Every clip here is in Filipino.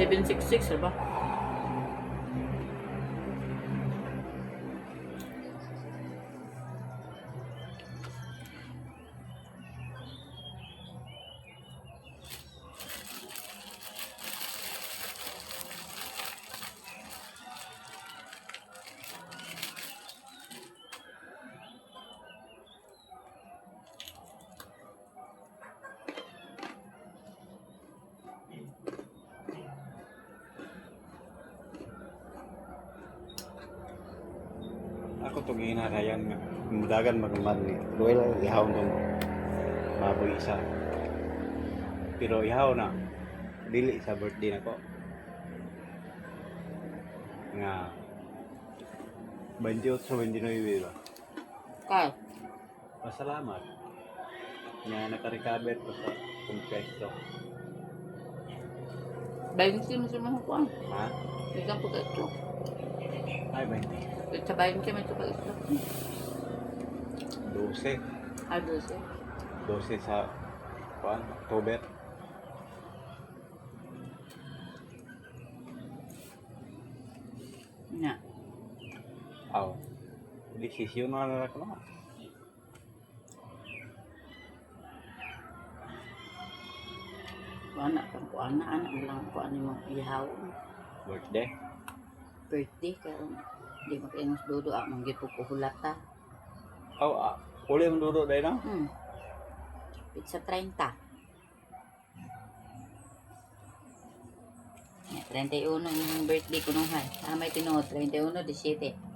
766, diba? Ako itong inarayan nga. Mudagan magman ni Luel, ihaw itong baboy isa. Pero ihaw na. Dili sa birthday na ko. Nga 28-29 ba? Kaya. Pasalamat. Nga nakarecover ko sa kong pesto. 20 mo siya mahukuan. Ha? Isang pagka-ito. Ay, 20. Sa 20 may ito pag-ito. 12. Ah, 12. 12 sa October. Nga. Aw. Desisyon na lang ako na. Anak kang kuana, anak mo lang kuana mo ihaw. Birthday. Birthday karon. Di makaingas dodo ang manggit ko hulata. Aw, uli ang duduk dahil na? Pizza 30. 31 yung birthday ko nung hay. May tinuod 31, 17.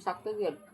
Sakto gyud.